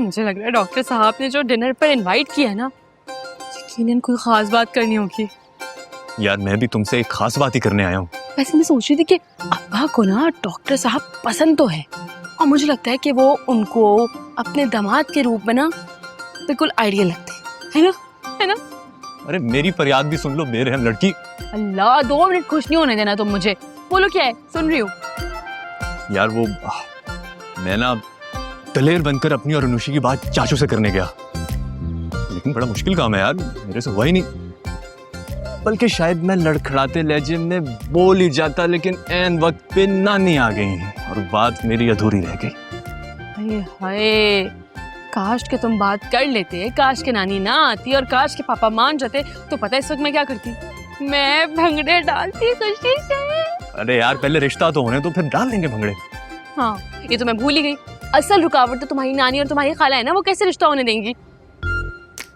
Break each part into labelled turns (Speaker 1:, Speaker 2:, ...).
Speaker 1: मुझे लग रहा है डॉक्टर साहब ने जो डिनर पर इनवाइट किया है ना, यकीनन कोई खास बात करनी होगी।
Speaker 2: यार मैं भी तुमसे एक खास बात ही करने आया हूँ।
Speaker 1: वैसे मैं सोच रही थी कि अब्बा को ना डॉक्टर साहब पसंद तो है, और मुझे लगता है कि वो उनको अपने दामाद के रूप में ना बिल्कुल आइडियल लगते हैं, है ना? है ना?
Speaker 2: अरे मेरी फरियाद भी सुन लो बेरहम लड़की।
Speaker 1: अल्लाह, 2 मिनट खुश नहीं होने देना तुम मुझे। बोलो क्या है, सुन रही हूँ।
Speaker 2: यार वो मैं ना दलेर बनकर अपनी और अनुषी की बात चाचू से करने गया, लेकिन बड़ा मुश्किल काम है यार, मेरे से हुआ ही नहीं। बल्कि शायद मैं लड़खड़ाते लहजे में बोल ही जाता, लेकिन ऐन वक्त पे नानी आ गई और बात मेरी अधूरी रह गई।
Speaker 1: हाय, काश के तुम बात कर लेते, काश के नानी ना आती और काश के पापा मान जाते, तो पता है इस वक्त मैं क्या करती? मैं भंगड़े डालती खुशी से।
Speaker 2: अरे यार पहले रिश्ता तो होने तो फिर डाल देंगे भंगड़े।
Speaker 1: हाँ, ये तो मैं भूल ही गई। असल रुकावट तो तुम्हारी नानी और तुम्हारी खाला है ना, वो कैसे रिश्ता होने देंगी?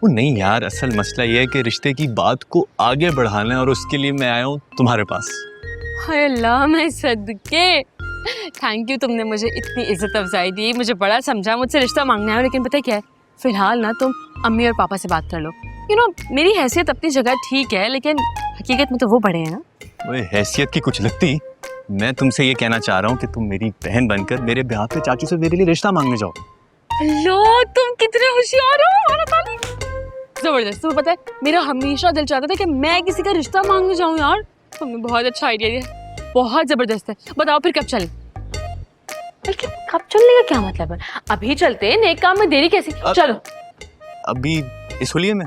Speaker 2: वो नहीं यार, असल मसला ये है कि रिश्ते की बात को आगे बढ़ाना है और उसके लिए मैं आया हूँ तुम्हारे पास।
Speaker 1: हाय अल्लाह, मैं सदके। थैंक यू, तुमने मुझे इतनी इज्जत अफजाई दी, मुझे बड़ा समझा, मुझसे रिश्ता मांगने आया। लेकिन पता है क्या है, फिलहाल ना तुम अम्मी और पापा से बात कर लो। मेरी हैसियत अपनी जगह ठीक है, लेकिन हकीकत में तो वो बड़े हैं ना।
Speaker 2: वो हैसियत की कुछ लगती। मैं तुमसे ये कहना चाह रहा हूँ कि तुम मेरी बहन बनकर मेरे ब्याह पे चाचू से मेरे लिए रिश्ता मांगने जाओ।
Speaker 1: लो, तुम कितने होशियार हो। जबरदस्त। तुम्हें पता है, मेरा हमेशा दिल चाहता था कि मैं किसी का रिश्ता मांगने जाऊँ। यार तुमने बहुत अच्छा आइडिया दिया, बहुत जबरदस्त है। बताओ फिर कब चलें? लेकिन कब चलने का क्या मतलब है? अभी चलते हैं, नेक काम में देरी कैसी? चलो
Speaker 2: अभी इस होलिये में।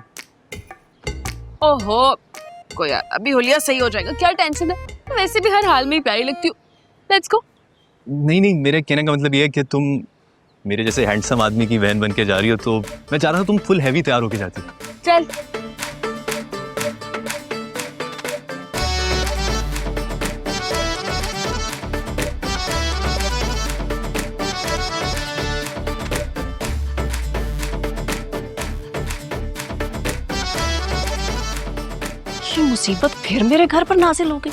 Speaker 1: ओहो, कोई यार, अभी होलिया सही हो जाएगा, क्या टेंशन है? वैसे भी हर हाल में ही प्यारी लगती हूँ। Let's go.
Speaker 2: नहीं, मेरे कहने का मतलब ये है कि तुम मेरे जैसे हैंडसम आदमी की बहन बन के जा रही हो, तो मैं चाह रहा हूँ तुम फुल हैवी तैयार होके जाती।
Speaker 1: चल।
Speaker 3: ये मुसीबत फिर मेरे घर पर नाजिल हो गई।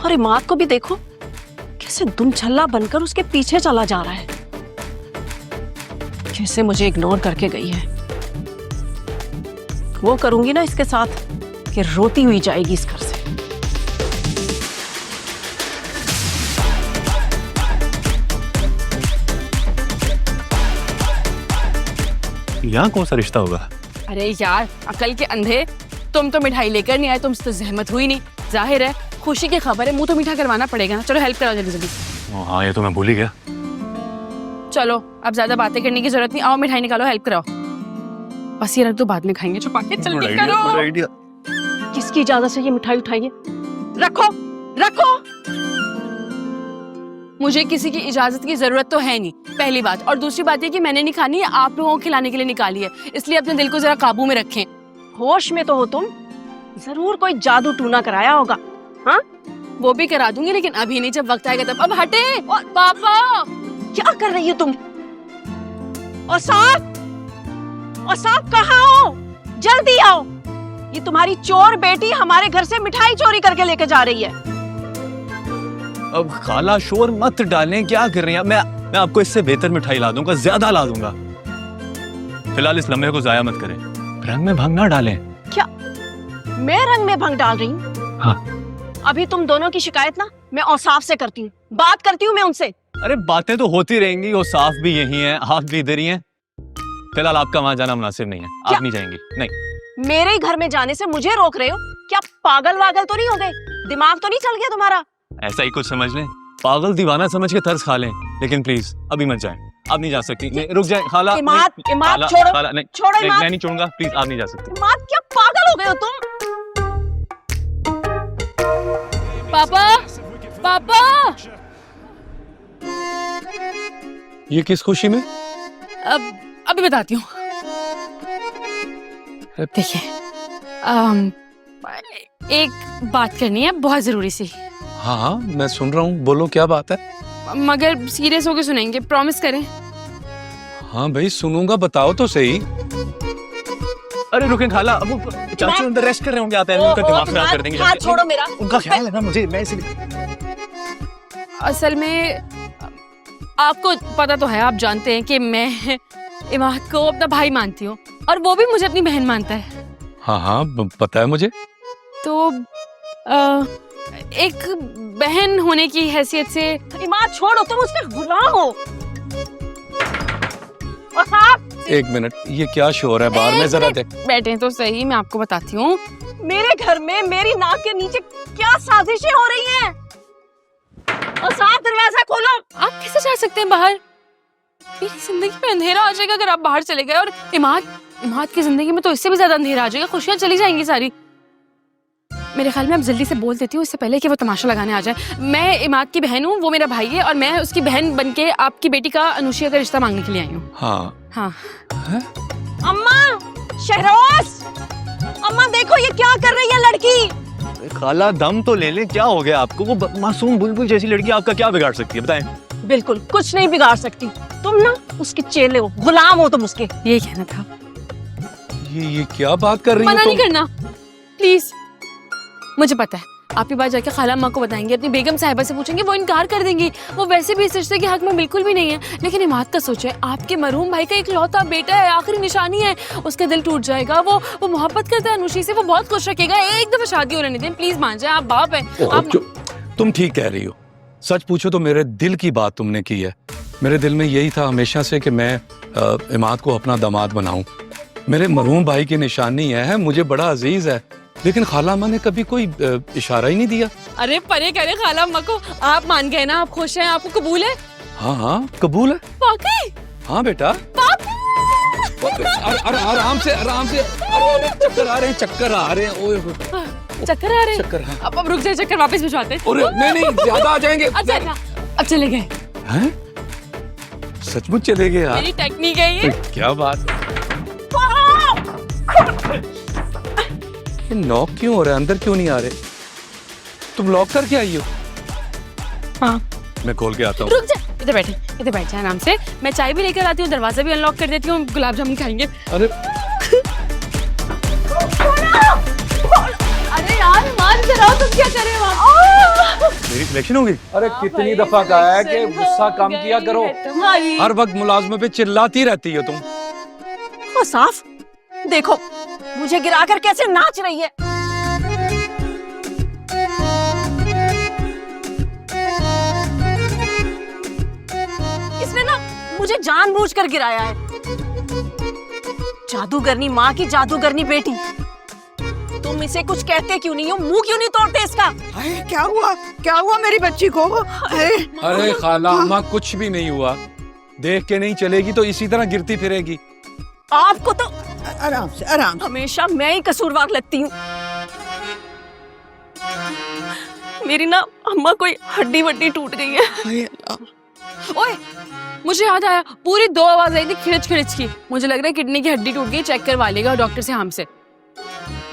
Speaker 3: और इमाद को भी देखो कैसे दुमछल्ला बनकर उसके पीछे चला जा रहा है, कैसे मुझे इग्नोर करके गई है। वो करूंगी ना इसके साथ कि रोती हुई जाएगी इस घर से।
Speaker 2: यहाँ कौन सा रिश्ता होगा?
Speaker 1: अरे यार, अकल के अंधे, तुम तो मिठाई लेकर नहीं आए, तुमसे तो जहमत हुई नहीं। जाहिर है खुशी की खबर है, मुंह तो मीठा करवाना पड़ेगा ना। चलो हेल्प कराओ जल्दी जल्दी।
Speaker 2: हाँ, ये तो मैं भूल ही गया।
Speaker 1: चलो अब ज्यादा बातें करने की जरूरत नहीं, आओ मिठाई निकालो, हेल्प कराओ। बस ये रख दो, बाद में खाएंगे। छुपा के जल्दी करो।
Speaker 3: किसकी इजाजत से ये मिठाई उठाइए? रखो रखो।
Speaker 1: मुझे किसी की इजाजत की जरूरत तो है नहीं, पहली बात। और दूसरी बात ये कि मैंने नहीं खानी है, आप लोगों को खिलाने के लिए निकाली है, इसलिए अपने दिल को जरा काबू में रखें।
Speaker 3: होश में तो हो तुम? जरूर कोई जादू टूना कराया होगा। हाँ,
Speaker 1: वो भी करा दूंगी, लेकिन अभी नहीं, जब वक्त आएगा तब। अब हटे। पापा
Speaker 3: क्या कर रही हो तुम? औसाफ कहाँ हो? जल्दी आओ, ये तुम्हारी चोर बेटी हमारे घर से मिठाई चोरी करके लेके जा रही है।
Speaker 2: अब खाला शोर मत डालें, क्या कर रही हैं? मैं आपको इससे बेहतर मिठाई ला दूंगा, ज्यादा ला दूंगा। फिलहाल इस लम्हे को जाया मत करें, रंग में भंग ना डालें।
Speaker 3: क्या मैं रंग में भंग डाल रही हूँ?
Speaker 2: हाँ।
Speaker 3: अभी तुम दोनों की शिकायत ना मैं औसाफ से करती हूँ, बात करती हूँ मैं उनसे।
Speaker 2: अरे बातें तो होती रहेंगी, वो साफ भी यही है, आप भी इधर ही हैं। फिलहाल आपका वहां जाना मुनासिब नहीं है, आप नहीं जाएंगी। नहीं,
Speaker 3: मेरे ही घर में जाने से मुझे रोक रहे हो? क्या पागल वागल तो नहीं हो गए? दिमाग तो नहीं चल गया तुम्हारा?
Speaker 2: ऐसा ही कुछ समझ लें, पागल दीवाना समझ के तरस खा लें, लेकिन प्लीज अभी मत जाएं। आप नहीं जा सकती, रुक जाएं। खाला,
Speaker 3: इमाद छोड़ो,
Speaker 2: खाला, नहीं,
Speaker 3: छोड़ो इमाद।
Speaker 2: मैं नहीं छोड़ूंगा, प्लीज आप नहीं जा सकती।
Speaker 3: इमाद, क्या पागल हो गए हो तुम?
Speaker 1: पापा
Speaker 4: ये किस खुशी में?
Speaker 1: अभी बताती हूँ। देखिए, एक बात करनी है बहुत जरूरी सी।
Speaker 4: हाँ, मैं सुन रहा हूँ, बोलो क्या बात है?
Speaker 1: मगर सीरियस होकर सुनेंगे, प्रॉमिस करें?
Speaker 4: हाँ भाई सुनूंगा, बताओ तो सही।
Speaker 2: अरे रुकें खाला, अब चाचू अंदर रेस्ट कर रहे होंगे, आप उनका दिमाग खराब कर देंगे।
Speaker 3: हाथ छोड़ो मेरा।
Speaker 2: उनका ख्याल है ना मुझे, मैं इसलिए।
Speaker 1: असल में आपको पता तो है, आप जानते हैं कि मैं इमाद को अपना भाई मानती हो और वो भी मुझे अपनी बहन मानता है।
Speaker 4: हाँ हाँ पता है मुझे।
Speaker 1: तो एक बहन होने की हैसियत से
Speaker 3: इमाद छोड़ो, तुम उसके गुलाम हो। और आप
Speaker 4: एक मिनट, ये क्या शोर है बाहर में, जरा देख।
Speaker 1: बैठे तो सही, मैं आपको बताती हूँ।
Speaker 3: मेरे घर में मेरी नाक के नीचे क्या साजिशें हो रही हैं? और साफ दरवाजा खोलो।
Speaker 1: आप कैसे जा सकते हैं बाहर? मेरी जिंदगी में अंधेरा आ जाएगा अगर आप बाहर चले गए, और इमाद की जिंदगी में तो इससे भी ज्यादा अंधेरा आ जाएगा, खुशियां चली जाएंगी सारी। मेरे ख्याल में अब जल्दी से बोल देती हूँ इससे पहले कि वो तमाशा लगाने आ जाए। मैं इमाद की बहन हूँ, वो मेरा भाई है, और मैं उसकी बहन बनके आपकी बेटी का अनुशिया का रिश्ता मांगने के लिए आई हूँ।
Speaker 4: हाँ
Speaker 1: हाँ।
Speaker 3: अम्मा, शहरोज, अम्मा देखो ये क्या कर रही है लड़की।
Speaker 2: खाला दम तो ले ले, क्या हो गया आपको? वो मासूम बुलबुल जैसी लड़की आपका क्या बिगाड़ सकती है, बताएं।
Speaker 3: बिल्कुल कुछ नहीं बिगाड़ सकती। तुम ना उसके चेले हो, गुलाम हो तुम उसके।
Speaker 1: ये कहना था।
Speaker 4: ये क्या बात कर रही
Speaker 1: मना
Speaker 4: हो
Speaker 1: नहीं
Speaker 4: तुम?
Speaker 1: करना प्लीज। मुझे पता है आप ये बात जाके खाला अम्मा को बताएंगे, अपनी बेगम साहिबा से पूछेंगे, वो इनकार कर देंगी। वो वैसे भी इस रिश्ते के हक में बिल्कुल भी नहीं है। लेकिन इमाद का सोचे, आपके मरहूम भाई का एक लौता बेटा है, आखिरी निशानी है, उसका दिल टूट जाएगा। वो मोहब्बत करता है अनुशी से, वो बहुत खुश रखेगा। एक दफा शादी होने नहीं दें, प्लीज मान जाए, आप बाप है। आप
Speaker 4: तुम ठीक कह रही हो। सच पूछो तो मेरे दिल की बात तुमने की है। मेरे दिल में यही था हमेशा से कि मैं इमाद को अपना दामाद बनाऊं। मेरे मरहूम भाई की निशानी है, मुझे बड़ा अजीज है। लेकिन खाला अम्मा ने कभी कोई इशारा ही नहीं दिया।
Speaker 1: अरे परे करे खाला अम्मा को, आप मान गए ना, आप खुश हैं, आपको कबूल है?
Speaker 4: हाँ हाँ कबूल है।
Speaker 1: वाकई?
Speaker 4: हाँ बेटा। आराम से आराम से। चक्कर आ रहे हैं, चक्कर आ रहे हैं। ओए
Speaker 1: चक्कर आ रहे हैं?
Speaker 4: चक्कर, हाँ।
Speaker 1: अब रुक जाए, चक्कर वापस भिजवाते हैं।
Speaker 4: नहीं ज्यादा आ जाएंगे।
Speaker 1: अच्छा अब चले गए?
Speaker 4: हैं? सचमुच चले गए यार?
Speaker 1: मेरी टेक्निक है ये।
Speaker 4: क्या बात। लॉक क्यों हो रहा है, अंदर क्यों नहीं आ रहे? तुम लॉक करके आई हो?
Speaker 1: हाँ।
Speaker 4: मैं खोल के आता हूँ।
Speaker 1: रुक जा, इधर बैठ जा आराम से। मैं चाय भी लेकर आती हूँ, दरवाजा भी अनलॉक कर देती हूँ, गुलाब जामुन खाएंगे।
Speaker 4: अरे
Speaker 1: अरे यार मान जरा, तुम क्या कर रहे हो वहाँ?
Speaker 2: मेरी सिलेक्शन होगी।
Speaker 4: अरे कितनी दफा कहा है कि गुस्सा कम किया करो। हर वक्त मुलाजमे पे चिल्लाती रहती हो तुम।
Speaker 3: वो साफ देखो, मुझे गिराकर कैसे नाच रही है। इसने ना मुझे जानबूझकर गिराया है। जादूगरनी माँ की जादूगरनी बेटी। तुम इसे कुछ कहते क्यों नहीं हो? मुंह क्यों नहीं तोड़ते इसका?
Speaker 5: अरे क्या हुआ मेरी बच्ची को?
Speaker 4: अरे खाला अम्मा कुछ भी नहीं हुआ। देख के नहीं चलेगी तो इसी तरह गिरती फिरेगी।
Speaker 3: आपको तो
Speaker 5: आराम से
Speaker 3: हमेशा मैं ही कसूरवार लगती हूँ। मेरी ना अम्मा कोई हड्डी वड्डी टूट गई है।
Speaker 5: अरे अल्लाह।
Speaker 1: ओए मुझे याद आया, पूरी 2 आवाज आई थी खिड़च खिड़च की। मुझे लग रहा है किडनी की हड्डी टूट गई, चेक करवा लेगा डॉक्टर से हमसे।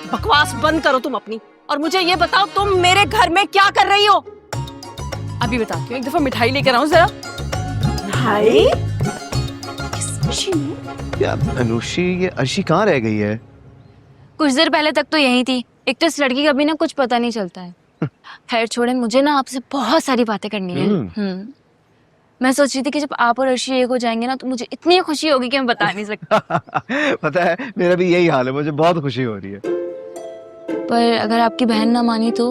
Speaker 3: बकवास बंद करो तुम अपनी, और मुझे ये बताओ तुम मेरे घर में क्या कर रही हो?
Speaker 1: अभी बताती हूँ, एक दफा मिठाई लेकर आऊँ जरा।
Speaker 3: भाई किस खुशी में?
Speaker 2: क्या अनुशी, ये अर्शी कहाँ रह गई है?
Speaker 6: कुछ देर पहले तक तो यही थी। एक तो इस लड़की का भी ना कुछ पता नहीं चलता है। खैर छोड़े, मुझे ना आपसे बहुत सारी बातें करनी है। मैं सोच रही थी कि जब आप और अर्शी एक हो जाएंगे ना तो मुझे इतनी खुशी होगी कि मैं बता नहीं सकती।
Speaker 2: पता है मेरा भी यही हाल है, मुझे बहुत खुशी हो रही है।
Speaker 6: पर अगर आपकी बहन ना मानी तो?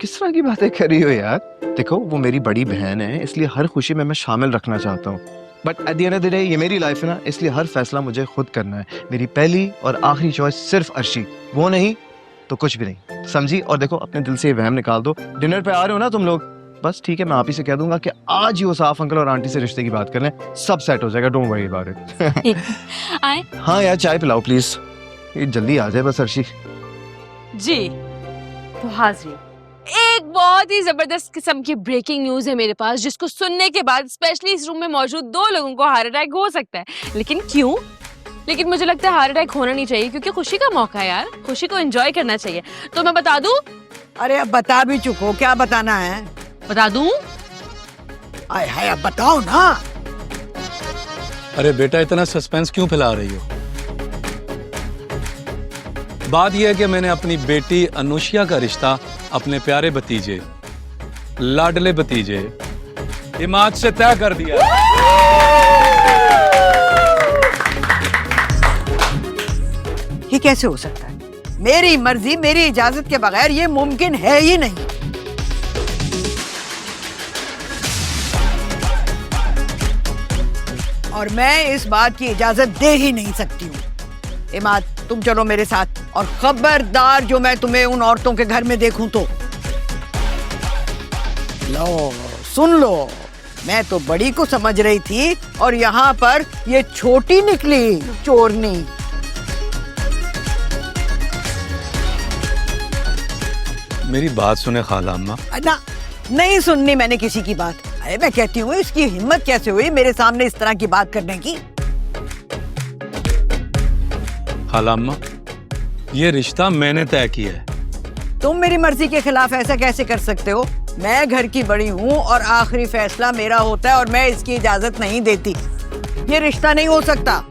Speaker 2: किस तरह की बातें कर रही हो यार? देखो वो मेरी बड़ी बहन है, इसलिए हर खुशी में मैं शामिल रखना चाहता हूँ। But at the end of the day ये मेरी लाइफ है ना, इसलिए हर फैसला मुझे खुद करना है। मेरी पहली और आखिरी चॉइस सिर्फ अर्शी, वो नहीं तो कुछ भी नहीं, समझी? और देखो अपने दिल से ये वहम निकाल दो। डिनर पे आ रहे हो ना तुम लोग? बस ठीक है, मैं आप ही से कह दूंगा कि आज ही वो साफ अंकल और आंटी से रिश्ते की बात कर लें, सब सेट हो जाएगा। Don't worry about it.
Speaker 6: आए?
Speaker 2: हाँ यार चाय पिलाओ प्लीज, ये जल्दी आ जाए बस अर्शी।
Speaker 1: जी तो हाजिर, एक बहुत ही जबरदस्त किस्म की ब्रेकिंग न्यूज है मेरे पास, जिसको सुनने के बाद स्पेशली इस रूम में मौजूद 2 लोगों को हार्ट अटैक हो सकता है। लेकिन क्यों? लेकिन मुझे लगता है हार्ट अटैक होना नहीं चाहिए, क्योंकि खुशी का मौका है यार, खुशी को एंजॉय करना चाहिए। तो मैं बता दूं?
Speaker 5: अरे अब बता भी चुको, क्या बताना है?
Speaker 1: बता दूं?
Speaker 5: आय हाय अब बताओ ना।
Speaker 4: अरे बेटा इतना सस्पेंस क्यों फैला रही हो? बात यह है कि मैंने अपनी बेटी अनुशिया का रिश्ता अपने प्यारे भतीजे, लाडले भतीजे इमाद से तय कर दिया।
Speaker 5: कैसे हो सकता है? मेरी मर्जी मेरी इजाजत के बगैर ये मुमकिन है ही नहीं। और मैं इस बात की इजाजत दे ही नहीं सकती हूँ। इमाद, तुम चलो मेरे साथ, और खबरदार जो मैं तुम्हें उन औरतों के घर में देखूं तो। लो सुन लो, मैं तो बड़ी को समझ रही थी और यहाँ पर ये छोटी निकली चोरनी।
Speaker 4: मेरी बात सुने खाला अम्मा।
Speaker 5: ना, नहीं सुननी मैंने किसी की बात। अरे मैं कहती हूँ इसकी हिम्मत कैसे हुई मेरे सामने इस तरह की बात करने की?
Speaker 4: खाला अम्मा, ये रिश्ता मैंने तय किया है।
Speaker 5: तुम मेरी मर्जी के खिलाफ ऐसा कैसे कर सकते हो? मैं घर की बड़ी हूँ और आखिरी फैसला मेरा होता है और मैं इसकी इजाजत नहीं देती। ये रिश्ता नहीं हो सकता।